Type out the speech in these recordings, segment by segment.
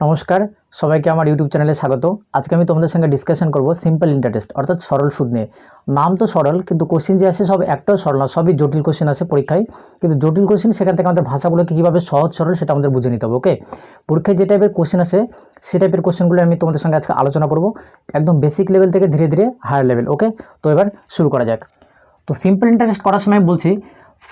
নমস্কার সবাইকে আমার ইউটিউব চ্যানেলে স্বাগত। আজকে আমি তোমাদের সঙ্গে ডিসকাশন করব সিম্পল ইন্টারেস্ট অর্থাৎ সরল সুদ নিয়ে। নাম তো সরল, কিন্তু কোশ্চেন যে আসে সব একটাও সরল না, সবই জটিল কোশ্চেন আসে পরীক্ষায়। কিন্তু জটিল কোশ্চেন সেখান থেকে আমাদের ভাষাগুলোকে কীভাবে সহজ সরল সেটা আমাদের বুঝে নিতে হবে। ওকে, পরীক্ষায় যে টাইপের কোশ্চেন আসে সে টাইপের কোশ্চেনগুলো আমি তোমাদের সঙ্গে আজকে আলোচনা করব, একদম বেসিক লেভেল থেকে ধীরে ধীরে হায়ার লেভেল। ওকে, তো এবার শুরু করা যাক। তো সিম্পল ইন্টারেস্ট করার সময় বলছি,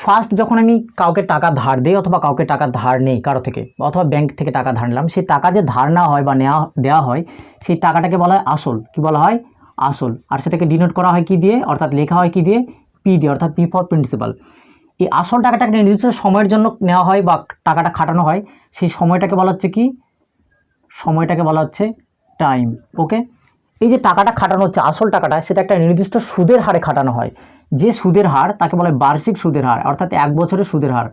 ফার্স্ট যখন আমি কাউকে টাকা ধার দিই অথবা কাউকে টাকা ধার নেই কারো থেকে, অথবা ব্যাংক থেকে টাকা ধার নিলাম, সেই টাকা যে ধার নেওয়া হয় বা দেওয়া হয় সেই টাকাটাকে বলা হয় আসল। কি বলা হয়? আসল। আর সেটাকে ডিনোট করা হয় কি দিয়ে? অর্থাৎ লেখা হয় কি দিয়ে? পি দিয়ে, অর্থাৎ পি ফর প্রিন্সিপাল। এই আসল টাকাটাকে নির্দিষ্ট সময়ের জন্য নেওয়া হয় বা টাকাটা খাটানো হয়, সেই সময়টাকে বলা হচ্ছে কি? সময়টাকে বলা হচ্ছে টাইম। ওকে, এই যে টাকাটা খাটানো হচ্ছে আসল টাকাটা, সেটা একটা নির্দিষ্ট সুদের হারে খাটানো হয়। যে সুদের হার তাকে বলে বার্ষিক সুদের হার, অর্থাৎ এক বছরের সুদের হার,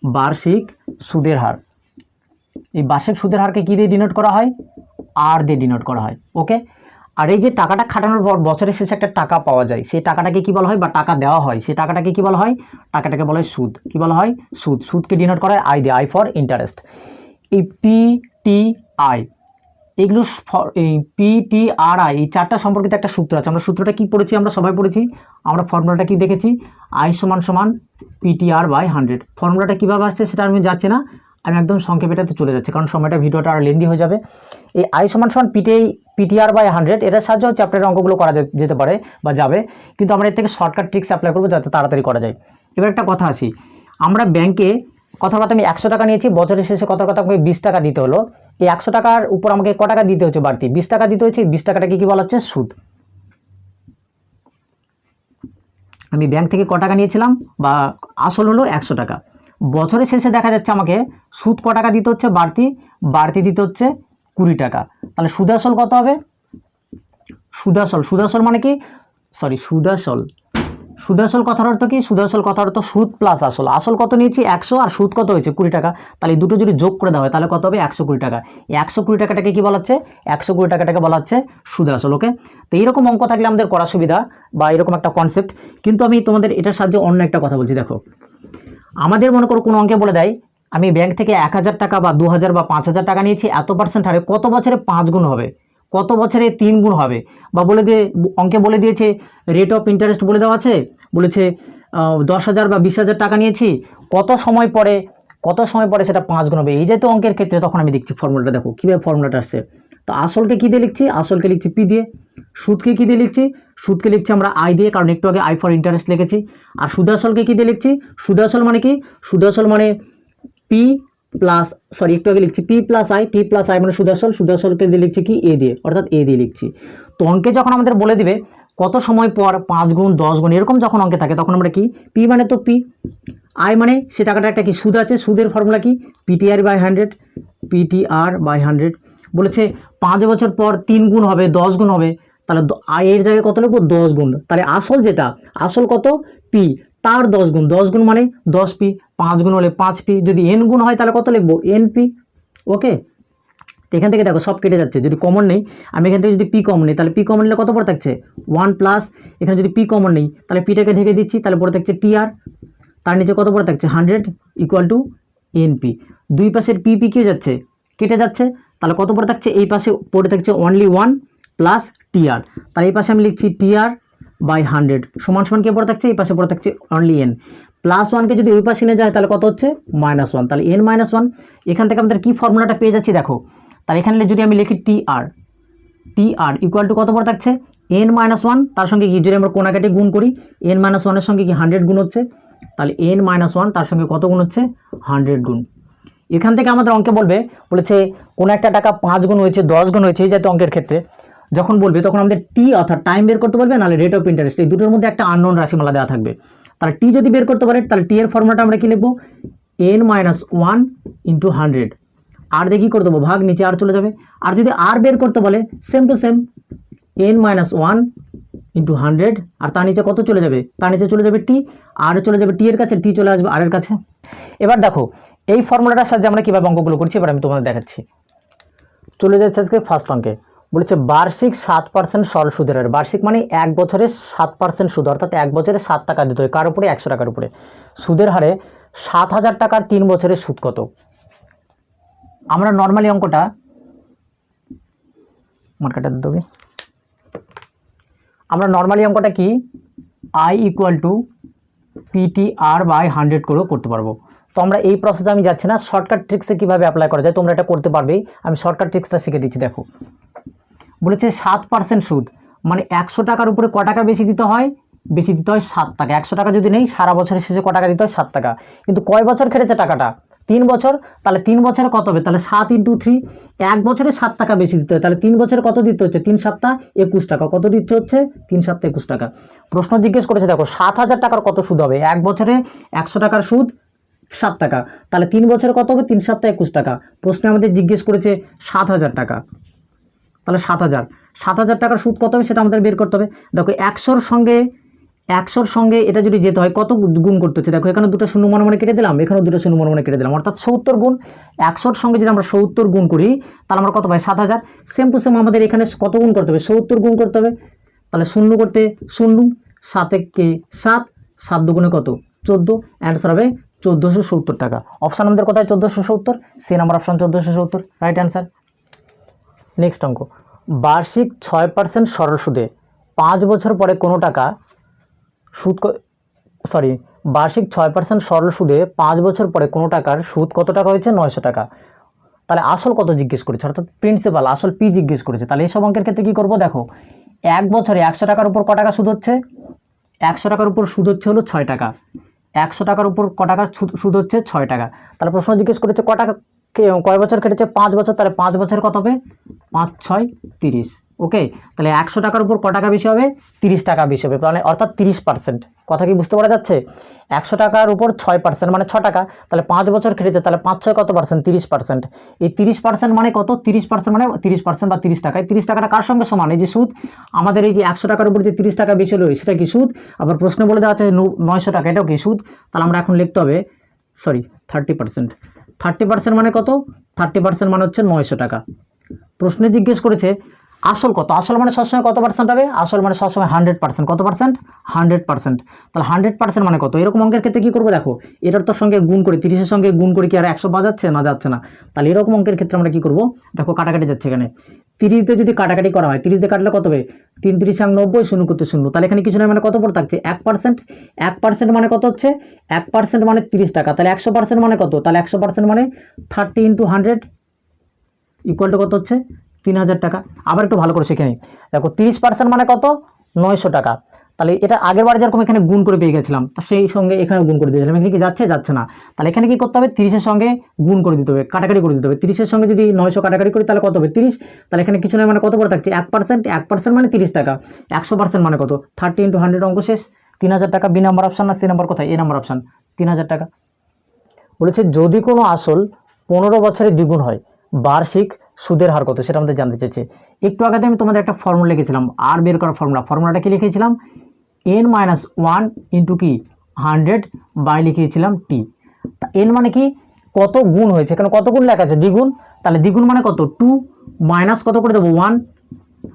বার্ষিক সুদের হার। এই বার্ষিক সুদের হারকে কী দিয়ে ডিনোট করা হয়? আর দিয়ে ডিনোট করা হয়। ওকে, আর এই যে টাকাটা খাটানোর পর বছরের শেষে একটা টাকা পাওয়া যায়, সেই টাকাটাকে কী বলা হয়? বা টাকা দেওয়া হয়, সেই টাকাটাকে কী বলা হয়? টাকাটাকে বলা হয় সুদ। কী বলা হয়? সুদ। সুদকে ডিনোট করা হয় আই দিয়ে, আই ফর ইন্টারেস্ট। এই পি টি আই, এগুলো এই PTRI এই চারটা সম্পর্কিত একটা সূত্র আছে। আমরা সূত্রটা কি পড়েছি? আমরা সবাই পড়েছি। আমরা ফর্মুলাটা কি দেখেছি? I সমান PTR/100। ফর্মুলাটা কীভাবে আসছে সেটা আমি যাচ্ছি না, আমি একদম সংক্ষেপে এটাতে চলে যাচ্ছি, কারণ সময়টা ভিডিওটা আর লেন্দি হয়ে যাবে। এই I সমান PTR/100 এটার সাহায্যে চ্যাপ্টারের অঙ্কগুলো করা যেতে পারে বা যাবে, কিন্তু আমরা এর থেকে শর্টকাট ট্রিক্স অ্যাপ্লাই করবো যাতে তাড়াতাড়ি করা যায়। এবার একটা কথা আসি, আমরা ব্যাংকে কথার কথা আমি 100 টাকা নিয়েছি, বছরের শেষে কথার কথা আমাকে 20 টাকা দিতে হলো। এই 100 টাকার উপর আমাকে ক টাকা দিতে হচ্ছে? বাড়তি 20 টাকা দিতে হচ্ছে। 20 টাকাটাকে কি বলা হচ্ছে? সুদ। আমি ব্যাংক থেকে ক টাকা নিয়েছিলাম বা আসল হলো 100 টাকা, বছরের শেষে দেখা যাচ্ছে আমাকে সুদ ক টাকা দিতে হচ্ছে? বাড়তি দিতে হচ্ছে 20 টাকা। তাহলে সুদাসল কত হবে? সুদাসল মানে কি? সুদাসল কথার অর্থ কি? সুদাসল কথার অর্থ সুদ প্লাস আসল। আসল কত নিয়েছি? 100, আর সুদ কত হয়েছে? 20 টাকা। তাহলে এই দুটো যদি যোগ করে দেওয়া হয় তাহলে কত হবে? 120 টাকা। এই 120 টাকাটাকে কি বলা হচ্ছে? 120 টাকাটাকে বলা হচ্ছে সুদাসল। ওকে, তো এইরকম অঙ্ক থাকলে আমাদের করা সুবিধা বা এরকম একটা কনসেপ্ট। কিন্তু আমি তোমাদের এটার সাহায্যে অন্য একটা কথা বলছি। দেখো, আমাদের মনে করো কোনো অঙ্কে বলে দেয় আমি ব্যাংক থেকে 1000 টাকা বা 2000 বা 5000 টাকা নিয়েছি, এত % হারে কত বছরে 5 গুণ হবে, কত বছরে 3 গুণ হবে, বা বলে দিয়ে অঙ্কে বলে দিয়েছে রেট অফ ইন্টারেস্ট বলে দেওয়া আছে, বলেছে 10,000 বা 20,000 টাকা নিয়েছি, কত সময় পরে সেটা 5 গুণ হবে। এই যে তো অঙ্কের ক্ষেত্রে তখন আমি দেখছি ফর্মুলাটা, দেখো কীভাবে ফর্মুলাটা আসছে। তো আসলকে কী দিয়ে লিখছি? আসলকে লিখছি পি দিয়ে। সুদকে কী দিয়ে লিখছি? সুদকে লিখছি আমরা আই দিয়ে, কারণ একটু আগে আই ফর ইন্টারেস্ট লিখেছি। আর সুদাসলকে কী দিয়ে লিখছি? সুদাসল মানে কি? সুদাসল মানে পি প্লাস, একটু আগে লিখছি পি প্লাস আই মানে সুদাসলকে দিয়ে লিখছি কি? এ দিয়ে, অর্থাৎ এ দিয়ে লিখছি। তো অঙ্কে যখন আমাদের বলে দিবে কত সময় পর 5 গুণ 10 গুণ এরকম যখন অঙ্কে থাকে, তখন আমরা কি? পি মানে তো পি, আই মানে সে টাকাটা একটা কি? সুদ আছে। সুদের ফর্মুলা কি? PTR/100। বলেছে 5 বছর পর 3 গুণ হবে, 10 গুণ হবে, তাহলে আই এর জায়গায় কত লিখবো? 10 গুণ। তাহলে আসল যেটা, আসল কত? পি, তার 10 গুণ। 10 গুণ মানে 10 পি, 5 গুণ হলে 5 পি। যদি এন গুণ হয় তাহলে কত লিখবো? N P. ওকে, তো এখান থেকে দেখো সব কেটে যাচ্ছে, যদি কমন নেই আমি এখান থেকে যদি পি কমন নেই তাহলে পি কমন নিলে কত পড়ে থাকছে? 1 প্লাস, এখানে যদি পি কমন নেই তাহলে পিটাকে ঢেকে দিচ্ছি, তাহলে পড়ে থাকছে টিআর, তার নিচে কত পড়ে থাকছে? 100 ইকুয়াল টু এনপি। দুই পাশের পি কি যাচ্ছে? কেটে যাচ্ছে, তাহলে কত পড়ে থাকছে? এই পাশে পড়ে থাকছে অনলি 1 প্লাস টিআর, তাহলে এই পাশে আমি লিখছি TR/100 সমান কে পড়ে থাকছে? এই পাশে পড়ে থাকছে অনলি এন। প্লাস 1কে যদি ওই পাশে নিয়ে যায় তাহলে কত হচ্ছে? -1, তাহলে n-1। এখান থেকে আমাদের কি ফর্মুলাটা পেয়ে যাচ্ছি দেখো, তাহলে এখানে যদি আমি লিখি TR ইকুয়াল টু কত পড়ে থাকছে? n-1, তার সঙ্গে কি যদি আমরা কোনাকাটি গুণ করি, n-1 এর সঙ্গে কি 100 গুণ হচ্ছে, তাহলে n-1 তার সঙ্গে কত গুণ হচ্ছে? 100 গুণ। এখান থেকে আমাদের অঙ্কে বলেছে কোনো একটা টাকা 5 গুণ হয়েছে, 10 গুণ হয়েছে, এই জাতীয় অঙ্কের ক্ষেত্রে যখন বলবে তখন আমাদের টি অর্থাৎ টাইম বের করতে বলবে, নাহলে রেট অফ ইন্টারেস্ট, এই দুটোর মধ্যে একটা আননোন রাশিমালা দেওয়া থাকবে। তাহলে টি যদি বের করতে পারে তাহলে টি এর ফর্মুলাটা আমরা কি লিখবো? n-1 into 100। আর দিয়ে কী করে দেবো? ভাগ, নিচে আর চলে যাবে। আর যদি আর বের করতে বলে same to same n-1 into 100, আর তার নিচে কত চলে যাবে? তার নিচে চলে যাবে টি, আর চলে যাবে টি এর কাছে, টি চলে আসবে আর এর কাছে। এবার দেখো এই ফর্মুলাটার সাহায্যে আমরা কীভাবে অঙ্কগুলো করছি এবার আমি তোমাদের দেখাচ্ছি। চলে যাচ্ছে আজকে ফার্স্ট অঙ্কে। বলেছে বার্ষিক 7% সরল সুদের হার। বার্ষিক মানে 1 বছরে 7% সুদ, অর্থাৎ 1 বছরে 7 টাকা দিতে হয় কার উপরে? 100 টাকার উপরে। সুদের হারে 7,000 টাকার 3 বছরের সুদ কত? আমরা নর্মালি অঙ্কটা মার্কারটা দেবে। আমরা নর্মালি অঙ্কটা কি I equal to PTR by 100 করেও করতে পারবো। তো আমরা এই প্রসেসে আমি যাচ্ছি না, শর্টকাট ট্রিক্সে কীভাবে অ্যাপ্লাই করা যায় তোমরা এটা করতে পারবেই। আমি শর্টকাট ট্রিক্সটা শিখে দিচ্ছি। দেখো বলেছে 7% সুদ, মানে 100 টাকার উপরে ক টাকা বেশি দিতে হয়? বেশি দিতে হয় 7 টাকা। 100 টাকা যদি নেই, সারা বছরের শেষে ক টাকা দিতে হয়? 7 টাকা। কিন্তু কয় বছর খেটেছে টাকাটা? 3 বছর। তাহলে 3 বছরে কত হবে? তাহলে 7 × 3, 1 বছরে 7 টাকা বেশি দিতে হয়। তাহলে 3 বছরে কত দিতে হচ্ছে? 3 × 7 = 21 টাকা। কত দিতে হচ্ছে? 3 × 7 = 21 টাকা। প্রশ্ন জিজ্ঞেস করেছে, দেখো 7,000 টাকার কত সুদ হবে? 1 বছরে 100 টাকার সুদ 7 টাকা, তাহলে 3 বছরে কত হবে? 3 × 7 = 21 টাকা। প্রশ্নে আমাদের জিজ্ঞেস করেছে 7,000 টাকা, তাহলে 7,000 টাকার সুদ কত হবে সেটা আমাদের বের করতে হবে। দেখো 100-র সঙ্গে এটা যদি যেতে হয় কত গুণ করতে হচ্ছে? দেখো এখানে দুটো শূন্য মনে মনে কেটে দিলাম, এখানেও দুটো শূন্য মনে মনে কেটে দিলাম, অর্থাৎ 70 গুণ। 100-র সঙ্গে যদি আমরা 70 গুণ করি তাহলে আমরা কত পাই? 7,000। সেম টু সেম আমাদের এখানে কত গুণ করতে হবে? 70 গুণ করতে হবে। তাহলে 0 করতে 0, 7 × 7, 7 দুগুণে কত? 14। অ্যান্সার হবে 1470 টাকা। অপশান আমাদের কোথায়? 1470, C number option 1470, right answer. Next অঙ্ক, বার্ষিক 6% সরল সুদে 5 বছর পরে কোনো টাকা সুদ, বার্ষিক 6% সরল সুদে 5 বছর পরে কোনো টাকার সুদ কত টাকা হয়েছে? 900 টাকা। তাহলে আসল কত জিজ্ঞেস করেছে, অর্থাৎ প্রিন্সিপাল আসল পি জিজ্ঞেস করেছে। তাহলে এইসব অঙ্কের ক্ষেত্রে কী করবো? দেখো 1 বছরে 100 টাকার উপর ক টাকা সুদ হচ্ছে? 100 টাকার উপর সুদ হচ্ছে হলো 6 টাকা। 100 টাকার উপর ক টাকার সুদ হচ্ছে? 6 টাকা। তাহলে প্রশ্ন জিজ্ঞেস করেছে ক টাকা, কয় বছর কেটেছে? 5 বছর। তাহলে 5 বছর কত হবে? 5 × 6 = 30। ওকে, তাহলে 100 টাকার উপর ক টাকা বেশি হবে? 30 টাকা বেশি হবে, মানে অর্থাৎ 30%। কথা কি বুঝতে পারা যাচ্ছে? 100 টাকার উপর 6% মানে 6 টাকা। তাহলে 5 বছর কেটেছে, তাহলে 5 × 6 কত পার্সেন্ট? 30%। এই 30% মানে কত? 30% মানে 30% বা 30 টাকা। এই 30 টাকাটা কার সঙ্গে সমান? এই যে সুদ, আমাদের এই যে 100 টাকার উপর যে 30 টাকা বেশি হলো সেটা কি সুদ? আবার প্রশ্নে বলে দেওয়া আছে 900 টাকা, এটাও কি সুদ? তাহলে আমরা এখন লিখতে হবে 30%। 30% মানে কত? 30% মানে হচ্ছে 900 টাকা। প্রশ্নে জিজ্ঞেস করেছে আসল কত? আসল মানে সবসময় কত পার্সেন্ট হবে? আসল মানে সবসময় 100%। কত পার্সেন্ট? 100%। তাহলে 100% মানে কত? এরকম অঙ্কের ক্ষেত্রে কী করবো? দেখো এটার তো সঙ্গে গুণ করে, 30-এর সঙ্গে গুণ করে কি আর 100 পাওয়া যাচ্ছে? না, যাচ্ছে না। তাহলে এরকম অঙ্কের ক্ষেত্রে আমরা কী করবো? দেখো কাটাকাটি যাচ্ছে এখানে, 30 দিয়ে যদি কাটাকাটি করা হয়, 30 দিয়ে কাটলে কত হবে? 3 × 3 = 90, 0 করতে 0। তাহলে এখানে কিছু নয়, মানে কত পড়ে থাকছে? 1%। 1% মানে কত হচ্ছে? 1% মানে 30 টাকা। তাহলে 100% মানে কত? তাহলে 100% মানে 30 × 100 = কত হচ্ছে? 3000 টাকা। আবার একটু ভালো করে শিখে নিই। দেখো 30% মানে কত? 900 টাকা। তাহলে এটা আগের বার যেরকম এখানে গুণ করে পেয়ে গেছিলাম, সেই সঙ্গে এখানে গুণ করে দিয়েছিলাম। এখানে কি যাচ্ছে? যাচ্ছে না। তাহলে এখানে কি করতে হবে? 30-এর সঙ্গে গুণ করে দিতে হবে, কাটাকাটি করে দিতে হবে। 30-এর সঙ্গে যদি 900 কাটাকাটি করি তাহলে কত হবে? 30। তাহলে এখানে কিছু নয়, মানে কত পড়ে থাকছে? 1%। 1% মানে 30 টাকা। 100% মানে কত? 30 × 100, অঙ্ক শেষ। 3000 টাকা। বি নাম্বার অপশান না সি নাম্বার কোথায়? এ নাম্বার অপশান, 3000 টাকা। বলেছে যদি কোনো আসল 15 বছরে দ্বিগুণ হয় বার্ষিক সুদের হার কত? সেটা আমাদের জানতে চাইছে। একটু আগে আমি তোমাদের একটা ফর্মুলা লিখেছিলাম, আর বের করার ফর্মুলাটা কি লিখেছিলাম? n-1 * কি 100 বাই লিখেছিলাম টি। n মানে কি? কত গুণ হয়েছে, এখানে কত গুণ লেখা আছে? দ্বিগুণ। তাহলে দ্বিগুণ মানে কত? 2 মাইনাস কত করে দেবো? 1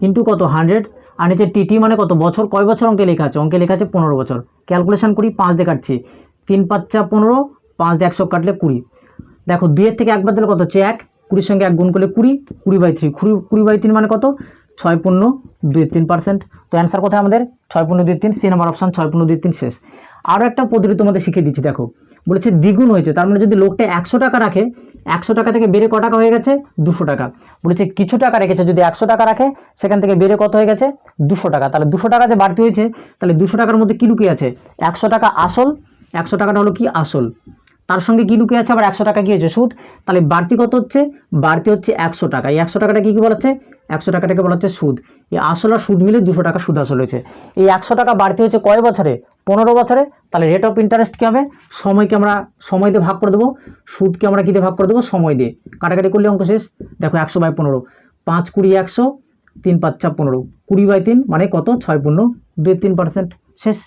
ইন্টু কত? 100। আর নিচে টি মানে কত? বছর। কয় বছর অঙ্কে লেখা আছে? অঙ্কে লেখা আছে 15 বছর। ক্যালকুলেশন করি, 5 দিয়ে কাটছি, 3 × 5 = 15, 5 দিয়ে 100 কাটলে 20। দেখো 2-এর থেকে 1 বাদ দিলে কত হচ্ছে? 1। 20-র সঙ্গে 1 গুণ করলে 20, 20/3। 20/3 মানে কত? 6 × 2 = 3%। তো অ্যান্সার কোথায় আমাদের? 6 × 2 = 3, সি নাম্বার অপশান, 6 × 2 = 3 শেষ। আরও একটা পদ্ধতি তোমাদের শিখিয়ে দিচ্ছি। দেখো বলেছে দ্বিগুণ হয়েছে, তার মানে যদি লোকটা 100 টাকা রাখে, 100 টাকা থেকে বেড়ে ক টাকা হয়ে গেছে? 200 টাকা। বলেছে কিছু টাকা রেখেছে, যদি 100 টাকা রাখে সেখান থেকে বেড়ে কত হয়ে গেছে? 200 টাকা। তাহলে 200 টাকা যে বাড়তি হয়েছে, তাহলে 200 টাকার মধ্যে কী লুকিয়ে আছে? 100 টাকা আসল, 100 টাকাটা হলো কি? আসল। তার সঙ্গে কী লুকিয়ে আছে? আবার 100 টাকা কি হয়েছে? সুদ। তাহলে বাড়তি কত হচ্ছে? বাড়তি হচ্ছে 100 টাকা। এই 100 টাকাটা কী বলা হচ্ছে? 100 টাকাটাকে বলা হচ্ছে সুদ। এই আসল আর সুদ মিলে 200 টাকা সুদ আসল হয়েছে। এই 100 টাকা বাড়তি হচ্ছে কয় বছরে? 15 বছরে। তাহলে রেট অফ ইন্টারেস্ট কী হবে? সময়কে আমরা সময় দিয়ে ভাগ করে দেবো, সুদকে আমরা কী দিয়ে ভাগ করে দেবো? সময় দিয়ে। কাটাকাটি করলে অঙ্ক শেষ। দেখো 100/15, 5 × 20 = 100, 3 × 5 = 15, 20/3 মানে কত? 6 × 2 = 3%। শেষ।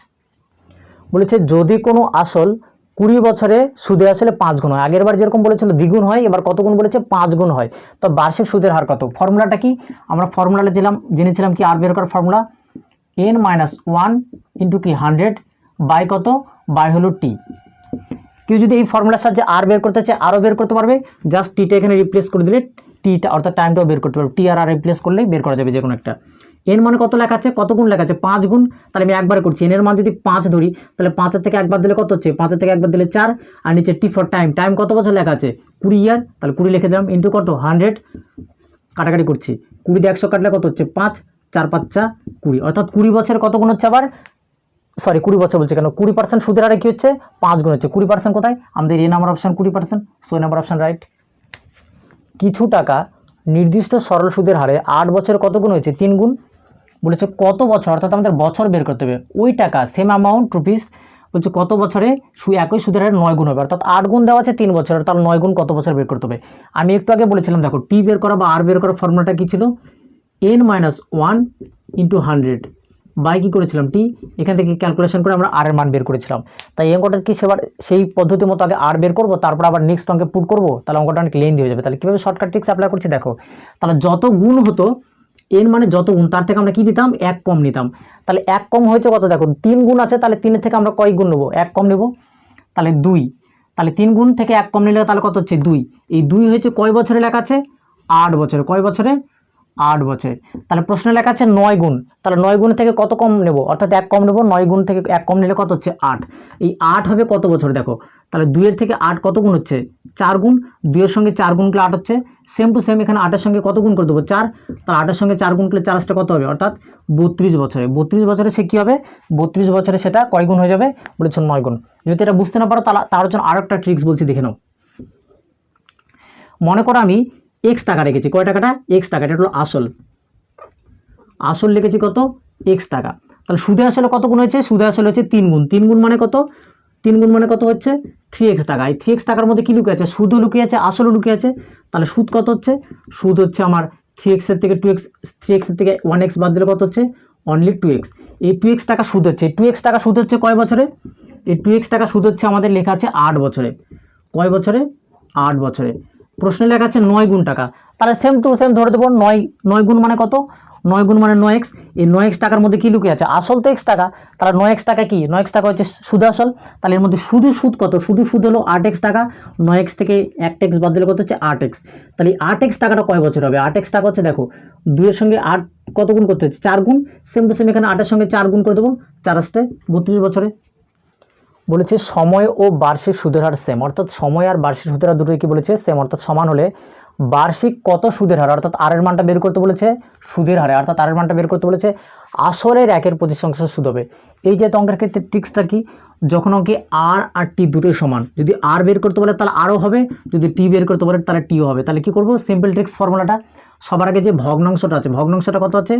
বলেছে যদি কোনো আসল 20 বছরে সুদে আসলে 5 গুণ হয়। আগের বার যেরকম বলেছিল দ্বিগুণ হয়, এবার কত গুণ বলেছে? 5 গুণ হয়। তো বার্ষিক সুদের হার কত? ফর্মুলাটা কি? আমরা ফর্মুলাটা জেনেছিলাম কি? আর বের করার ফর্মুলা n-1 * কি 100 বাই কত? বাই হলো টি। কেউ যদি এই ফর্মুলার সাহায্যে আর বের করতে চায়, আরও বের করতে পারবে। জাস্ট টিটা এখানে রিপ্লেস করে দিলে টিটা অর্থাৎ টাইমটাও বের করতে পারবো, টি আর রিপ্লেস করলেই বের করা যাবে যে কোনো একটা। এন মানে কত লেখা আছে, কত গুণ লেখা আছে 5 গুণ, তাহলে আমি একবার করছি। এনের মান যদি 5 ধরি তাহলে 5 থেকে একবার দিলে কত হচ্ছে, 5 থেকে একবার দিলে 4, আর নিচে টি ফর টাইম, টাইম কত বছর লেখা আছে 20 ইয়ার, তাহলে 20 লিখে দিলাম ইন্টু কত 100, কাটাকাটি করছি 20 দিয়ে 100 কাটলে কত হচ্ছে 5, 4 5 যা 20, অর্থাৎ 20 বছর কত গুণ হচ্ছে, আবার সরি 20 বছর বলছে কেন, 20% সুদের হারে কি হচ্ছে 5 গুণ হচ্ছে। 20% কোথায়, আমাদের এ number option 20%, so number option right. কিছু টাকা নির্দিষ্ট সরল সুদের হারে 8 বছরে কত গুণ হয়েছে 3 গুণ, বলেছে কত বছর, অর্থাৎ আমাদের বছর বের করতে হবে। ওই টাকা সেম অ্যামাউন্ট রুপিস বলছে কত বছরে একই সুদের হারে 9 গুণ হবে, অর্থাৎ 8 গুণ দেওয়া আছে 3 বছর, তাহলে 9 গুণ কত বছর বের করতে হবে। আমি একটু আগে বলেছিলাম দেখো টি বের করা বা আর বের করার ফর্মুলাটা কী ছিল, n-1 ইন্টু 100 বাই কী করেছিলাম টি, এখান থেকে ক্যালকুলেশন করে আমরা আর এর মান বের করেছিলাম। তাই এই অঙ্কটা কি সেবার সেই পদ্ধতি মতো আগে আর বের করবো, তারপর আবার নেক্সট অঙ্কে পুট করবো, তাহলে অঙ্কটা অনেক লেন্দি হয়ে যাবে। তাহলে কীভাবে শর্টকাট ট্রিক্স অ্যাপ্লাই করছি দেখো, তাহলে যত গুণ হতো এন মানে যত গুণ, তার থেকে আমরা কি দিতাম 1 কম নিতাম। তাহলে 1 কম হয়েছে কত দেখো 3 গুণ আছে, তাহলে 3 থেকে আমরা কয় গুণ নেবো, 1 কম নেব, তাহলে 2, তাহলে 3 গুণ থেকে 1 কম নিলে তাহলে কত হচ্ছে 2। এই 2 হয়েছে কয় বছরে লেখা আছে 8 বছরে, কয় বছরে 8 বছরে। তাহলে প্রশ্নে লেখা আছে 9 গুণ, তাহলে 9 গুণ থেকে কত কম নেব, অর্থাৎ 1 কম নেব, 9 গুণ থেকে 1 কম নিলে কত হচ্ছে 8। এই 8 হবে কত বছর দেখো, তাহলে 2 এর থেকে 8 কত গুণ হচ্ছে 4 গুণ, 2 এর সঙ্গে 4 গুণ করলে 8 হচ্ছে, সেম টু সেম এখানে 8 এর সঙ্গে কত গুণ করে দেবো 4, তাহলে 8 এর সঙ্গে 4 গুণ করলে 4 আসতে কত হবে, অর্থাৎ 32 বছরে। 32 বছরে সে কী হবে, 32 বছরে সেটা কয় গুণ হয়ে যাবে বলেছে 9 গুণ। যদি এটা বুঝতে না পারো তাহলে তার জন্য আরও একটা ট্রিক্স বলছি দেখে নাও। মনে করো আমি এক্স টাকা রেখেছি, কয় টাকাটা এক্স টাকা, এটা হলো আসল, আসল লিখেছি কত এক্স টাকা, তাহলে সুদে আসলে কত গুণ হয়েছে, সুদে আসলে হচ্ছে 3 গুণ, 3 গুণ মানে কত, 3 গুণ মানে কত হচ্ছে 3x টাকা। এই 3x টাকার মধ্যে কী লুকিয়ে আছে, সুদও লুকিয়ে আছে আসলও লুকিয়ে আছে, তাহলে সুদ কত হচ্ছে, সুদ হচ্ছে আমার 3x এর থেকে 2x, 3x এর থেকে 1x বাদ দিলে কত হচ্ছে অনলি 2x। এই 2x টাকা সুদ হচ্ছে, 2x টাকা সুদ হচ্ছে কয় বছরে, এই 2x টাকা সুদ হচ্ছে আমাদের লেখা আছে 8 বছরে, কয় বছরে 8 বছরে। প্রশ্নে লেখা আছে 9 গুণ টাকা, তাহলে সেম টু সেম ধরে দেবো 9 গুণ মানে কত, 9 গুণ মানে 9x, এই 9x টাকার মধ্যে কি লুকিয়ে আছে, আসল তো x টাকা, তাহলে 9x টাকা কি, 9x টাকা হচ্ছে সুদ আসল, তাহলে এর মধ্যে শুধু সুদ কত, শুধু সুদ হলো 8x টাকা, 9x থেকে 1x বাদ দিলে কত হচ্ছে 8x, তাহলে 8x টাকাটা কয় বছর হবে, 8x টাকা হচ্ছে দেখো 2 এর সঙ্গে 8 কত গুণ করতে হচ্ছে 4 গুণ, সেম টু সেম এখানে 8 এর সঙ্গে 4 গুণ করে দেবো, 4 আসতে 32 বছরে। বলেছে সময় ও বার্ষিক সুদের হার সেম, অর্থাৎ সময় আর বার্ষিক সুদের হার দুটোই কি বলেছে সেম, অর্থাৎ সমান হলে বার্ষিক কত সুদের হার, অর্থাৎ আর এর মানটা বের করতে বলেছে সুদের হারে, অর্থাৎ আর এর মানটা বের করতে বলেছে আসলের 1/25 সুদ হবে। এই যে অঙ্কের ক্ষেত্রে ট্রিক্সটা কি, যখন অঙ্কে আর টি দুটোই সমান, যদি আর বের করতে বলে তাহলে আরও হবে, যদি টি বের করতে বলে তাহলে টিও হবে। তাহলে কি করব, সিম্পল ট্রিক্স ফর্মুলাটা, সবার আগে যে ভগ্নাংশটা আছে, ভগ্নাংশটা কত আছে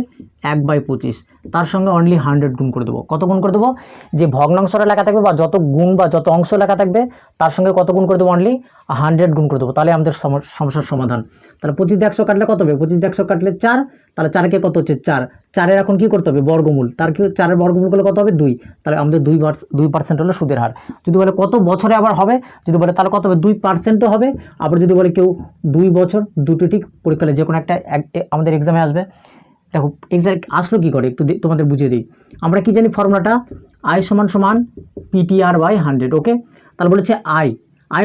1/25, তার সঙ্গে অনলি 100 গুণ করে দেবো। কত গুণ করে দেবো, যে ভগ্নাংশটা লেখা থাকবে বা যত গুণ বা যত অংশ লেখা থাকবে তার সঙ্গে কত গুণ করে দেবো, অনলি 100 গুণ করে দেবো, তাহলে আমাদের সমস্যার সমাধান। তাহলে 25 দিয়ে 100 কাটলে কত হবে, 25 দিয়ে 100 কাটলে 4, তাহলে 4কে কত হচ্ছে 4, 4-এর এখন কী করতে হবে বর্গমূল, তার কি 4-এর বর্গমূল করলে কত হবে 2, তাহলে আমাদের 2% হলো সুদের হার। যদি বলে কত বছরে আবার হবে, যদি বলে তাহলে কত হবে 2%ও হবে, আবার যদি বলে কেউ 2 বছর, দুটো ঠিক পরীক্ষায় যে কোনো একটা আমাদের এক্সামে আসবে। দেখো এক্সাম আসলো কী করে একটু তোমাদের বুঝিয়ে দিই, আমরা কি জানি ফর্মুলাটা আই সমান সমান PTR/100, ওকে। তাহলে বলেছে আই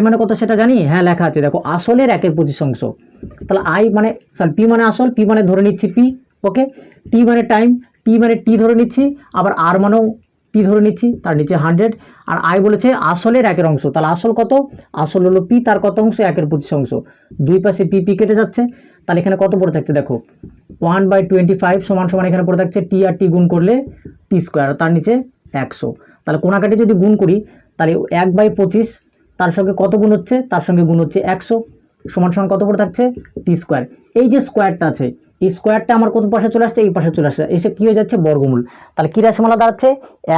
মানে কত সেটা জানি, হ্যাঁ লেখা আছে দেখো আসলের 1/25, তাহলে আই মানে পি মানে আসল, পি মানে ধরে নিচ্ছি পি, ওকে। টি মানে টাইম, টি মানে টি ধরে নিচ্ছি, আবার আর মানেও টি ধরে নিচ্ছি, তার নিচে 100, আর আই বলেছে আসলের 1 অংশ, তাহলে আসল কত, আসল হলো পি, তার কত অংশ 1/25, দুই পাশে পি কেটে যাচ্ছে, তাহলে এখানে কত পড়ে থাকছে দেখো 1/25 সমান সমান এখানে পড়ে থাকছে টি আর টি গুণ করলে টি স্কোয়ার, তার নিচে 100, তাহলে কোনাকাটি যদি গুণ করি তাহলে 1/25 তার সঙ্গে কত গুণ হচ্ছে, তার সঙ্গে গুণ হচ্ছে 100 সমান সমান কত পড়ে থাকছে টি স্কোয়ার। এই যে স্কোয়ারটা আছে, এই স্কোয়ারটা আমার কোন পাশে চলে আসছে, এই পাশে চলে আসছে, এসে কী হয়ে যাচ্ছে বর্গমূল, তাহলে কী রাশিমালা দাঁড়াচ্ছে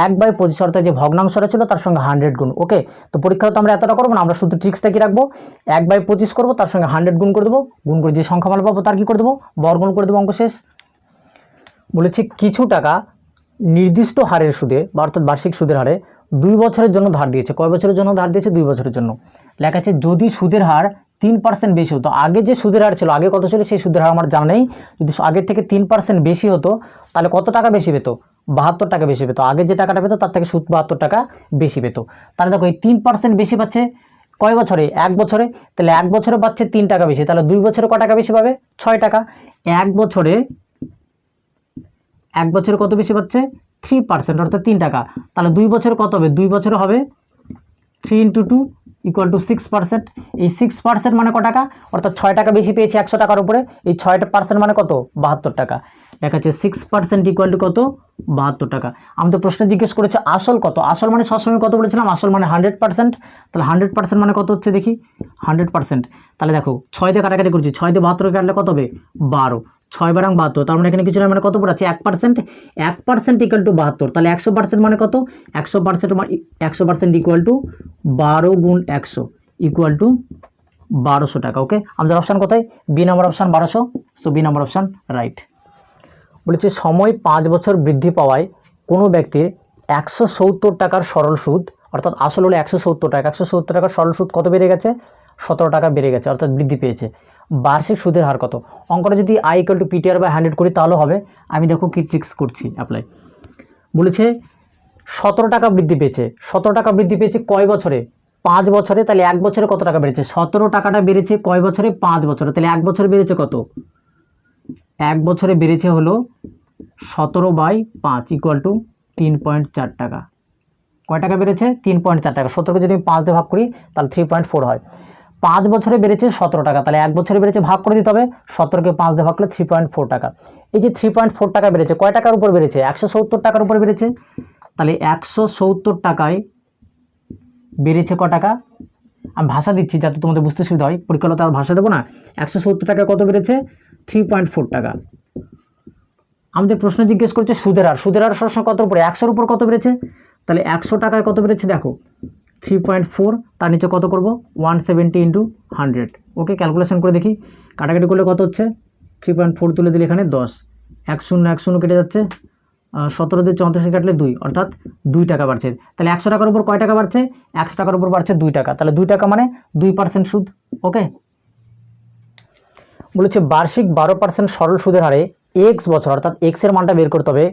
1/25, অর্থাৎ যে ভগ্নাংশটা ছিল তার সঙ্গে 100 গুণ, ওকে। তো পরীক্ষাতে আমরা এতটা করবো না, আমরা শুধু ট্রিক্সটা কি রাখবো 1/25 করবো, তার সঙ্গে 100 গুণ করে দেবো, গুণ করে যে সংখ্যামালা পাবো তার কী করে দেবো বর্গমূল করে দেবো, অঙ্ক শেষ। বলেছি কিছু টাকা নির্দিষ্ট হারের সুদে বা অর্থাৎ বার্ষিক সুদের হারে 2 বছরের জন্য ধার দিয়েছে, কয় বছরের জন্য ধার দিয়েছে 2 বছরের জন্য। লেখা আছে যদি সুদের হার 3% বেশি হতো, আগে যে সুদের হার ছিল আগে কত ছিল সেই সুদের হার আমার জানা নেই, যদি আগের থেকে 3% বেশি হতো তাহলে কত টাকা বেশি পেত, 72 টাকা বেশি পেত, আগে যে টাকাটা পেত তার থেকে সুদ 72 টাকা বেশি পেত। তাহলে দেখো এই 3% বেশি পাচ্ছে কয় বছরে? 1 বছরে। তাহলে 1 বছরে পাচ্ছে 3 টাকা বেশি, তাহলে 2 বছরে ক টাকা বেশি পাবে? 6 টাকা। 1 বছরে কত বেশি পাচ্ছে? 3%, অর্থাৎ 3 টাকা। তাহলে 2 বছরে কত হবে? 2 বছরে হবে 3 × 2 = 6%। এই 6% মানে ক টাকা? অর্থাৎ 6 টাকা বেশি পেয়েছে 100 টাকার উপরে। এই 6% মানে কত? 72 টাকা। দেখা যাচ্ছে 6% = কত? 72 টাকা। আমাদের প্রশ্ন জিজ্ঞেস করেছে আসল কত? আসল মানে সবসময় কত বলেছিলাম? আসল মানে 100%। তাহলে 100% মানে কত হচ্ছে দেখি? 100%। তাহলে দেখো 6 দিয়ে কাটাকাটি করছি, 6 দিয়ে 72 কাটলে কত হবে? 12। 6 বারাং 72, তার মানে এখানে কিছু না, মানে কত পড়ে আছে? 1%। 1% = 72। তাহলে 100% মানে কত? 100% মানে 100% = 12 × 100 = 1200 টাকা। ওকে, আমাদের অপশান কোথায়? B number option 1200। So B number option right. বলেছে সময় 5 বছর বৃদ্ধি পাওয়ায় কোনো ব্যক্তির 170 টাকার সরল সুদ, অর্থাৎ আসল হলো 170 টাকা, 170 টাকার সরল সুদ কত বেড়ে গেছে? 17 টাকা বেড়ে গেছে, অর্থাৎ বৃদ্ধি পেয়েছে। বার্ষিক সুদের হার কত? অঙ্কটা যদি I = PTR/100 করি তাহলে হবে। আমি দেখো কি ট্রিক্স করছি অ্যাপ্লাই। বলেছে 17 টাকা বৃদ্ধি পেয়েছে। 17 টাকা বৃদ্ধি পেয়েছে কয় বছরে? 5 বছরে। তাহলে 1 বছরে কত টাকা বেড়েছে? 17 টাকাটা বেড়েছে কয় বছরে? 5 বছরে। তাহলে 1 বছরে বেড়েছে কত? 1 বছরে বেড়েছে হলো 17/5 = 3.4 টাকা। কয় টাকা বেড়েছে? 3.4 টাকা। 17কে যদি আমি 5 দিয়ে ভাগ করি তাহলে 3.4 হয়। 5 বছরে বেড়েছে 17 টাকা, তাহলে 1 বছরে বেড়েছে ভাগ করে দিতে হবে। 17কে 5 দিয়ে ভাগ করলে 3.4 টাকা। এই যে 3.4 টাকা বেড়েছে, কয় টাকার উপর বেড়েছে? 170 টাকার উপর বেড়েছে। তাহলে 170 টাকায় বেড়েছে ক টাকা? আমি ভাষা দিচ্ছি যাতে তোমাদের বুঝতে সুবিধা হয়, পরীক্ষাতে আর ভাষা দেবো না। 170 টাকা কত বেড়েছে? 3.4 টাকা। আমাদের প্রশ্ন জিজ্ঞেস করছে সুদের হার। সুদের হার সবসময় কত উপরে? 100-র উপর কত বেড়েছে? তাহলে 100 টাকায় কত বেড়েছে দেখো 3.4, তার নিচে কত করব? 170 × 100। ওকে, ক্যালকুলেশন করে দেখি, কাটাকাটি করলে কত হচ্ছে? 3.4 তুলে দিলে এখানে 10, 10 কেটে যাচ্ছে, 17 দিয়ে 34 কাটলে 2, অর্থাৎ 2 টাকা বাড়ছে। তাহলে 100 টাকার উপর কয় টাকা বাড়ছে? 100 টাকার উপর বাড়ছে 2 টাকা। তাহলে 2 টাকা মানে 2% সুদ। ওকে, বলেছে বার্ষিক 12% সরল সুদের হারে x বছর, অর্থাৎ x এর মানটা বের করতে হবে।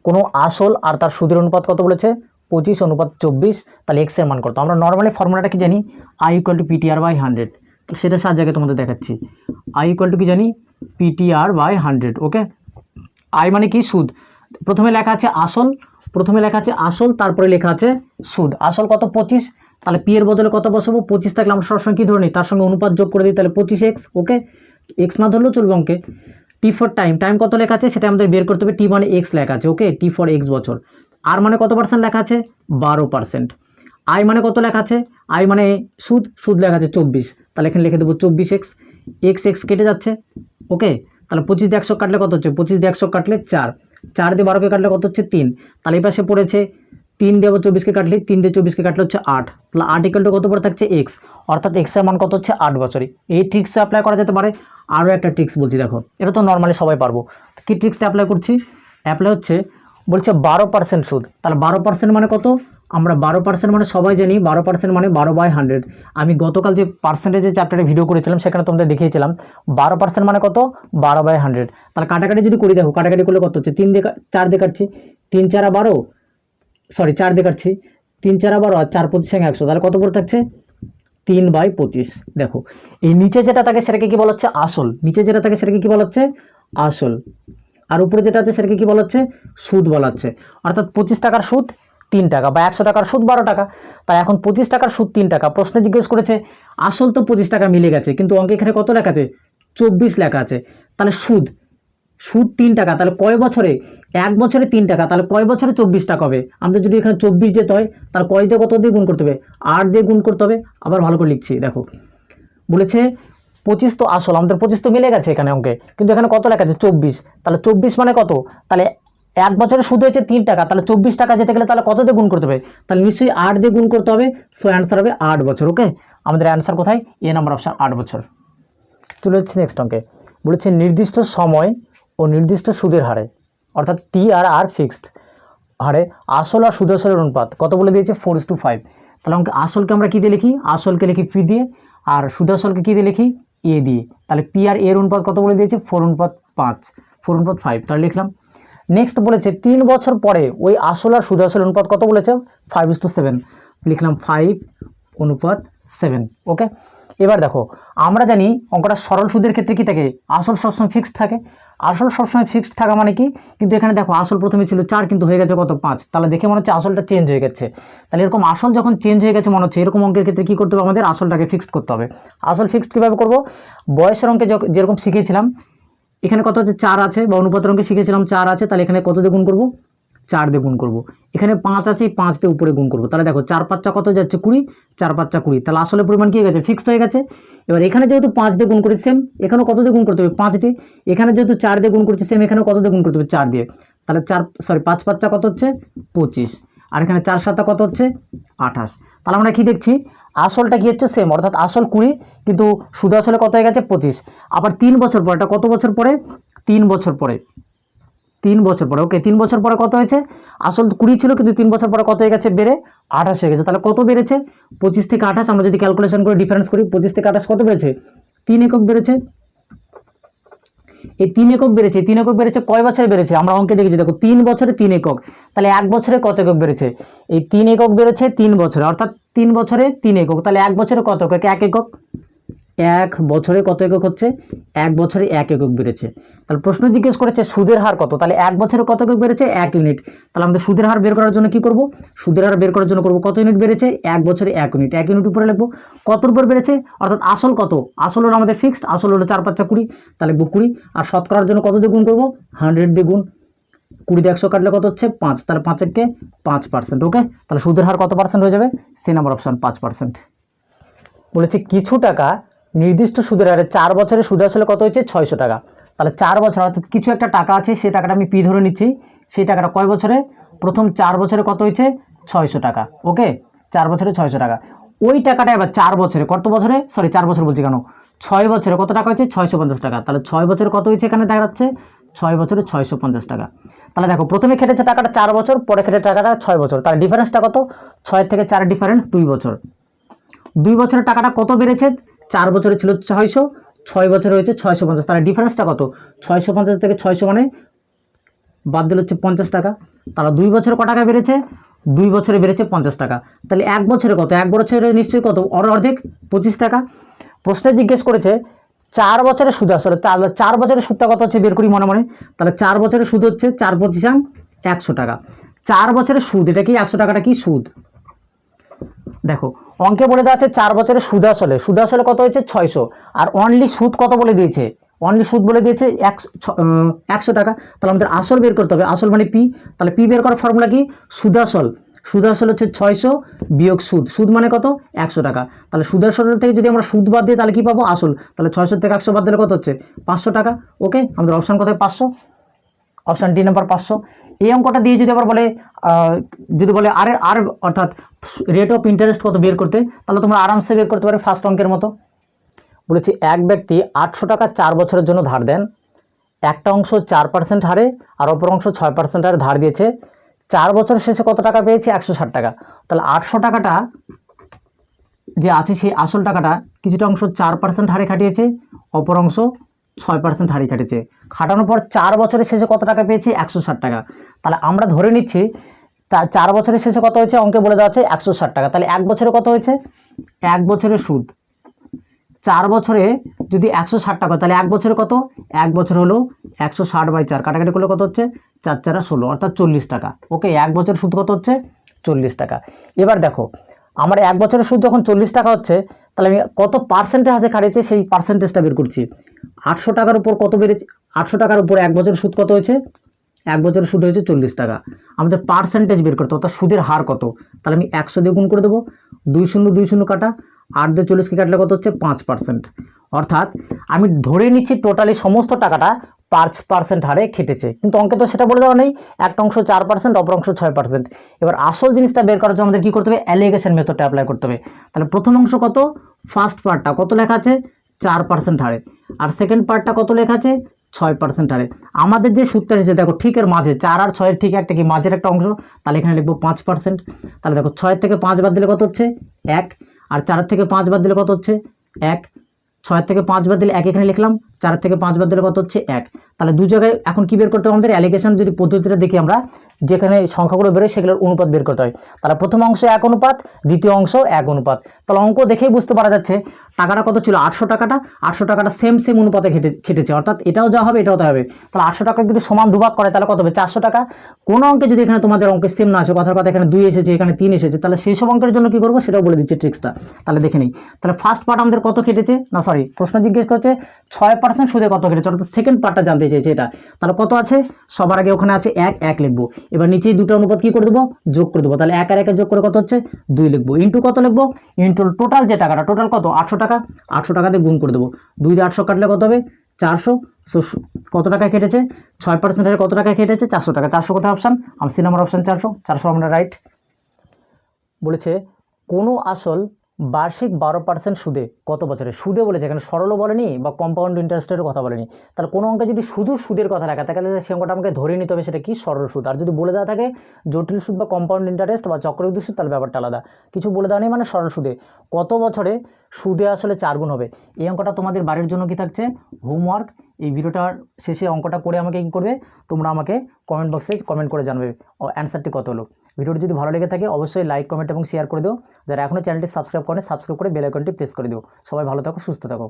কোনো আসল আর তার সুদের অনুপাত কত বলেছে? 25:24। তাহলে x এর মান করতে আমরা নর্মালি ফর্মুলাটা কি জানি? I = PTR/100। সেটা সাহায্যে তোমাদের দেখাচ্ছি। I = কি জানি? PTR/100। ওকে, I মানে কি? সুদ। প্রথমে লেখা আছে আসল, তারপরে লেখা আছে সুদ। আসল কত? 25। তাহলে পি এর বদলে কত বসাবো? 25 থাকলে আমরা সবসময় কি ধরে নিই? তার সঙ্গে অনুপাত যোগ করে দিই, তাহলে 25x। ওকে, x না ধরলেও চলবে অঙ্কে। টি ফর টাইম কত লেখা আছে সেটা আমাদের বের করতে হবে। টি মানে x লেখা আছে। ওকে, টি ফর x বছর। আর মানে কত পার্সেন্ট লেখা আছে? 12%। আই মানে কত লেখা আছে? আই মানে সুদ লেখা আছে 24। তাহলে এখানে লিখে দেবো 24x। x কেটে যাচ্ছে। ওকে, তাহলে 25 দিয়ে 100 কাটলে কত হচ্ছে? 25 দিয়ে 100 কাটলে 4, 4 দিয়ে 12কে কাটলে কত হচ্ছে? 3। তাহলে এই পাশে পড়েছে 3 দিয়ে 24কে কাটলে, 3 দিয়ে 24কে কাটলে হচ্ছে 8। তাহলে 8 = কত পড়ে থাকছে? x, অর্থাৎ x এর মান কত হচ্ছে? 8 বছরই। এই ট্রিক্স অ্যাপ্লাই করা যেতে পারে। আরও একটা ট্রিক্স বলছি, দেখো এটা তো নর্মালি সবাই পারবো। কি ট্রিক্সটা অ্যাপ্লাই করছি? অ্যাপ্লাই হচ্ছে, বলছে 12% সুদ। তাহলে 12% মানে কত? আমরা 12% মানে সবাই জানি 12% মানে 12/100। আমি গতকাল যে পার্সেন্টেজের চ্যাপ্টারে ভিডিও করেছিলাম সেখানে তোমাদের দেখিয়েছিলাম 12% মানে কত? 12/100। তাহলে কাটাকাটি যদি করি, দেখো কাটাকাটি করলে কত হচ্ছে? 3 দিয়ে 4 দিয়ে কাটছি, 3 × 4 = 12, সরি 4 দিয়ে কাটছি, 3 × 4 = 12 আর 4 × 25 = 100। তাহলে কত পড়ে থাকছে? 3/25। দেখো এই নিচে যেটা থাকে সেটাকে কি বলা হচ্ছে? আসল। নিচে যেটা থাকে সেটাকে কি বলা হচ্ছে? আসল। আর উপরে যেটা আছে সেটাকে কি বলা হচ্ছে? সুদ বলা হচ্ছে। অর্থাৎ 25 টাকার সুদ 3 টাকা, বা 100 টাকার সুদ 12 টাকা। তাই এখন 25 টাকার সুদ 3 টাকা। প্রশ্নে জিজ্ঞেস করেছে আসল তো 25 টাকা মিলে গেছে, কিন্তু অঙ্কে এখানে কত লেখা আছে? 24 লেখা আছে। তাহলে সুদ 3 টাকা, তাহলে কয় বছরে? 1 বছরে 3 টাকা, তাহলে কয় বছরে 24 টাকা হবে? আমাদের যদি এখানে 24 যেতে হয় তাহলে কয় দিয়ে কত দিয়ে গুণ করতে হবে? 8 দিয়ে গুণ করতে হবে। আবার ভালো করে লিখছি, দেখো বলেছে 25 তো আসল, আমাদের 25 তো মিলে গেছে এখানে অঙ্কে, কিন্তু এখানে কত লেখা আছে? 24। তাহলে 24 মানে কত? তাহলে 1 বছরে সুদ হয়েছে 3 টাকা, তাহলে 24 টাকা যেতে গেলে তাহলে কত দিয়ে গুণ করতে হবে? তাহলে নিশ্চয়ই 8 দিয়ে গুণ করতে হবে। সো অ্যান্সার হবে 8 বছর। ওকে, আমাদের অ্যান্সার কোথায়? এ নাম্বার অপশন 8 বছর। চলে যাচ্ছে নেক্সট অঙ্কে। বলেছে নির্দিষ্ট সময় ও নির্দিষ্ট সুদের হারে, অর্থাৎ টি আর আর ফিক্সড হারে আসল আর সুদের অনুপাত কত বলে দিয়েছে? 4:5। তাহলে অঙ্কে আসলকে আমরা কী দিয়ে লিখি? আসলকে লিখি পি দিয়ে, আর সুদাসলকে কী দিয়ে লিখি? এ দিয়ে। তাহলে পি আর এর অনুপাত কত বলে দিয়েছে? 4:5। তাহলে লিখলাম। নেক্সট বলেছে 3 বছর পরে ওই আসল আর সুদাসল অনুপাত কত বলেছে? 5:7। লিখলাম 5:7। 7। ওকে, এবার দেখো আমরা জানি অঙ্কটা সরল সুদের ক্ষেত্রে কি থাকে, আসল সবসময় ফিক্সড থাকে। আসল সবসময় ফিক্সড থাকা মানে কি, কিন্তু এখানে দেখো আসল প্রথমে ছিল 4 কিন্তু হয়ে গেছে কত 5, তাহলে দেখে মনে হচ্ছে আসলটা চেঞ্জ হয়ে গেছে। তাহলে এরকম আসল যখন চেঞ্জ হয়ে গেছে মনে হচ্ছে, এরকম অঙ্কের ক্ষেত্রে কি করতে হবে, আমাদের আসলটাকে ফিক্সড করতে হবে। আসল ফিক্সড কীভাবে করব, বয়সের অঙ্কে যেরকম শিখেছিলাম, এখানে কত হচ্ছে 4 আছে, বা অনুপাতের অঙ্কে শিখেছিলাম 4 আছে, তাহলে এখানে কত দিয়ে গুণ করব, 4 দিয়ে গুণ করব। এখানে 5 আছে, 5 দিয়ে উপরে গুণ করব। তাহলে দেখো 4 5 কত যাচ্ছে 20, 4 5 20, তাহলে আসলে পরিমাণ কি হয়ে গেছে, ফিক্সড হয়ে গেছে। এবার এখানে যেহেতু 5 দিয়ে গুণ করেছি সেম, এখানেও কত দিয়ে গুণ করতে হবে 5 দিয়ে। এখানে যেহেতু 4 দিয়ে গুণ করছি সেম, এখানেও কত দিয়ে গুণ করতে হবে 4 দিয়ে। তাহলে 5 5 কত হচ্ছে 25, আর এখানে 4 7 কত হচ্ছে 28। তাহলে আমরা কি দেখছি, আসলটা কি হচ্ছে সেম, অর্থাৎ আসল 20 কিন্তু সুদ আসলে কত হয়ে গেছে 25। আবার 3 বছর পরে, এটা কত বছর পরে, 3 বছর পরে, 3 বছর পরে। ওকে, 3 বছর পরে কত হয়েছে, আসল 20 ছিল কিন্তু 3 বছর পরে কত হয়ে গেছে, বেড়ে 28 হয়ে গেছে। তাহলে কত বেড়েছে, 25 থেকে 28, আমরা যদি ক্যালকুলেশন করে ডিফারেন্স করি, 25 থেকে 28 কত বেড়েছে, 3 একক বেড়েছে। এই 3 একক বেড়েছে, 3 একক বেড়েছে কয় বছরে বেড়েছে, আমরা অঙ্কে দেখেছি দেখো 3 বছরে 3 একক, তাহলে 1 বছরে কত একক বেড়েছে, এই 3 একক বেড়েছে 3 বছরে, অর্থাৎ 3 বছরে 3 একক, তাহলে 1 বছরে কত একক, 1 একক। 1 বছরে কত একক হচ্ছে, 1 বছরে 1 একক বেড়েছে। তাহলে প্রশ্ন জিজ্ঞেস করেছে সুদের হার কত, তাহলে 1 বছরে কত একক বেড়েছে, 1 ইউনিট। তাহলে আমাদের সুদের হার বের করার জন্য কি করব, সুদের হার বের করার জন্য করব কত ইউনিট বেড়েছে, 1 বছরে 1 ইউনিট, 1 ইউনিট উপরে লিখবো, কত উপর বেড়েছে, অর্থাৎ আসল কত, আসল হলো আমাদের ফিক্সড, আসল হলো 4 5 20, তাহলে লিখবো 20, আর শতকরার জন্য কত দিয়ে গুণ করব, 100 দিয়ে গুণ, 20 দিয়ে 100 কাটলে কত হচ্ছে 5, তাহলে 5 একে 5%। ওকে, তাহলে সুদের হার কত পার্সেন্ট হয়ে যাবে, সি নাম্বার অপশন 5%। বলেছে কিছু টাকা নির্দিষ্ট সুদের হারে 4 বছরে সুদ আসলে কত হয়েছে 600 টাকা। তাহলে 4 বছর, অর্থাৎ কিছু একটা টাকা আছে, সেই টাকাটা আমি পি ধরে নিচ্ছি, সেই টাকাটা কয় বছরে, প্রথম 4 বছরে কত হয়েছে 600 টাকা। ওকে, 4 বছরে 600 টাকা। ওই টাকাটা এবার 4 বছরে, কত বছরে, সরি 4 বছর বলছি কেন, 6 বছরে কত টাকা হয়েছে 650 টাকা। তাহলে 6 বছরে কত হয়েছে, এখানে দেখা যাচ্ছে 6 বছরে 650 টাকা। তাহলে দেখো প্রথমে খেটেছে টাকাটা 4 বছর, পরে খেটে টাকাটা 6 বছর, তাহলে ডিফারেন্সটা কত, 6 থেকে 4 ডিফারেন্স 2 বছর। 2 বছরের টাকাটা কত বেড়েছে, 4 বছরে ছিল 600, 6 বছরে হয়েছে 650, তাহলে ডিফারেন্সটা কত, 650 থেকে 600 মানে বাদ দিলে হচ্ছে 50 টাকা। তাহলে 2 বছরে কত টাকা বেড়েছে, 2 বছরে বেড়েছে 50 টাকা। তাহলে 1 বছরে কত, 1 বছরে নিশ্চয়ই কত, অর্ধেক 25 টাকা। প্রশ্নে জিজ্ঞেস করেছে 4 বছরের সুদ আসলে, তাহলে 4 বছরের সুদটা কত হচ্ছে বের করি মনে মনে। তাহলে 4 বছরের সুদ হচ্ছে 4 25 100 টাকা। 4 বছরের সুদ, এটা কি 100 টাকাটা কি সুদ। দেখো অঙ্কে বলে দেওয়া আছে 4 বছরের সুদ আসলে, সুদ আসলে কত হয়েছে 600, আর অনলি সুদ কত বলে দিয়েছে, অনলি সুদ বলে দিয়েছে 100 টাকা। তাহলে আমাদের আসল বের করতে হবে, আসল মানে পি। তাহলে পি বের করার ফর্মুলা কি, সুদ আসল, সুদ আসল হচ্ছে 600 বিয়োগ সুদ, সুদ মানে কত 100 টাকা। তাহলে সুদ আসল থেকে যদি আমরা সুদ বাদ দিই তাহলে কি পাবো, আসল। তাহলে 600 থেকে 100 বাদ দিলে কত হচ্ছে 500 টাকা। ওকে, আমাদের অপশান কোথায় 500, অপশান ডি নাম্বার 500। এই অঙ্কটা দিয়ে যদি আবার বলে, যদি বলে আর অর্থাৎ রেট অফ ইন্টারেস্ট কত বের করতে, তাহলে তোমরা আরামসে বের করতে পারো ফার্স্ট অঙ্কের মতো। বলেছি এক ব্যক্তি 800 টাকা 4 বছরের জন্য ধার দেন, একটা অংশ 4% হারে আর অপর অংশ 6% হারে ধার দিয়েছে। 4 বছর শেষে কত টাকা পেয়েছে 160 টাকা। তাহলে 800 টাকাটা যে আছে সেই আসল টাকাটা কিছুটা অংশ 4% হারে খাটিয়েছে, অপর অংশ 6% হারে খাটিয়েছে। খাটানোর পর 4 বছরের শেষে কত টাকা পেয়েছি 160 টাকা। তাহলে আমরা ধরে নিচ্ছি 4 বছরের শেষে কত হয়েছে, অঙ্কে বলে দেওয়া আছে 160 টাকা। তাহলে 1 বছরে কত হয়েছে, 1 বছরের সুদ 4 বছরে যদি 160 টাকা, তাহলে 1 বছরে কত, 1 বছর হলো 160/4, কাটাকাটি করলে কত হচ্ছে 4 4 16, অর্থাৎ 40 টাকা। ওকে, 1 বছর সুদ কত হচ্ছে 40 টাকা। এবার দেখো আমার 1 বছরের সুদ যখন 40 টাকা হচ্ছে, তাহলে আমি কত পার্সেন্টেজ হারে খাটিয়েছে সেই পার্সেন্টেজটা বের করছি। 800 টাকার উপর কত বেড়েছে, 800 টাকার উপর 1 বছরের সুদ কত হয়েছে, 1 বছরের সুদ হয়েছে 40 টাকা। আমাদের পার্সেন্টেজ বের করতে, অর্থাৎ সুদের হার কত। তাহলে আমি 100 দিয়ে গুণ করে দেবো, 2 0 2 0 কাটা, 8 দিয়ে 40কে কাটলে কত হচ্ছে 5%। অর্থাৎ আমি ধরে নিচ্ছি টোটালি সমস্ত টাকাটা 5% হারে খেটেছে, কিন্তু অঙ্কে তো সেটা বলে দেওয়া নেই। একটা অংশ 4%, অপর অংশ 6%। এবার আসল জিনিসটা বের করার জন্য আমাদের কী করতে হবে, অ্যালিগেশন মেথডটা অ্যাপ্লাই করতে হবে। তাহলে প্রথম অংশ কত, ফার্স্ট পার্টটা কত লেখা আছে 4% হারে, আর সেকেন্ড পার্টটা কত লেখা আছে 6% হারে। আমাদের যে সূত্রটা এসেছে দেখো ঠিক এর মাঝে, 4 আর 6 ঠিক একটা কি মাঝের একটা অংশ, তাহলে এখানে লিখবো 5%। তাহলে দেখো 6 থেকে 5 বাদ দিলে কত হচ্ছে 1, আর 4 থেকে 5 বাদ দিলে কত হচ্ছে 1, 6 থেকে 5 বাদ দিলে 1 এখানে লিখলাম, 4 থেকে 5 বাদ দিলে কত হচ্ছে 1। তাহলে দু জায়গায় এখন কি বের করতে হবে আমাদের? অ্যালিগেশন যদি পদ্ধতিটা দেখি আমরা, যেখানে সংখ্যাগুলো বেরোয় সেগুলোর অনুপাত বের করতে হয়। তাহলে প্রথম অংশ 1 অনুপাত, দ্বিতীয় অংশ 1 অনুপাত। তাহলে অঙ্ক দেখেই বুঝতে পারা যাচ্ছে টাকাটা কত ছিল, 800 টাকাটা, 800 টাকাটা সেম অনুপাতে খেটেছে, অর্থাৎ এটাও যা হবে এটাও তাই হবে। তাহলে 800 টাকা যদি সমান দুভাগ করে তাহলে কত হবে? 400 টাকা। কোন অঙ্কে যদি এখানে তোমাদের অঙ্কে সেম না আসে, কথার কথা এখানে 2 এসেছে, এখানে 3 এসেছে, তাহলে সেই সব অঙ্কের জন্য কি করবো সেটাও বলে দিচ্ছে ট্রিক্সটা। তাহলে দেখে নিই। তাহলে ফার্স্ট পার্ট আমাদের কত কেটেছে, না সরি প্রশ্ন জিজ্ঞেস করছে 6% সুদে কত কেটেছে, অর্থাৎ সেকেন্ড পার্টটা জানতে চেয়েছে এটা। তাহলে কত আছে? সবার আগে ওখানে আছে 1 লিখবো। এবার নিচেই দুটো অনুপাত কি করে দেবো? যোগ করে দেবো। তাহলে 1 আর 1 যোগ করে কত হচ্ছে? 2 লিখবো। ইন্টু কত লিখবো? ইন্টু টোটাল যে টাকাটা, টোটাল কত? 800 টাকা। 800 টাকাতে গুণ করে দেবো। 2 দিয়ে 800 কাটলে কত হবে? 400। কত টাকা কেটেছে? 6% কত টাকা কেটেছে? 400 টাকা। 400 কোথায় অপশান? আমার সি নাম্বার অপশান 400। 400 আমরা রাইট। বলেছে কোনো আসল বার্ষিক 12% সুদে কত বছরে? সুদে বলেছে, এখানে সরলও বলেনি বা কম্পাউন্ড ইন্টারেস্টেরও কথা বলেনি। তাহলে কোনো অঙ্কে যদি শুধু সুদের কথা লেখা থাকে তাহলে সে অঙ্কটা আমাকে ধরে নিতে হবে সেটা কি? সরল সুদ। আর যদি বলে দেওয়া থাকে জটিল সুদ বা কম্পাউন্ড ইন্টারেস্ট বা চক্রবৃদ্ধি সুদ, তাহলে ব্যাপারটা আলাদা। কিছু বলে দেওয়া নেই মানে সরল সুদে কত বছরে সুদে আসলে 4 গুণ হবে। এই অঙ্কটা তোমাদের বাড়ির জন্য কি থাকছে? হোমওয়ার্ক। এই ভিডিওটার শেষে অঙ্কটা করে আমাকে কী করবে? তোমরা আমাকে কমেন্ট বক্সে কমেন্ট করে জানাবে অ্যান্সারটি কত হলো। ভিডিওটি যদি ভালো লেগে থাকে অবশ্যই লাইক, কমেন্ট এবং শেয়ার করে দিও। যারা এখনও চ্যানেলটি সাবস্ক্রাইব করেন সাবস্ক্রাইব করে বেল আইকনটি প্রেস করে দিও। সবাই ভালো থাকো, সুস্থ থাকো।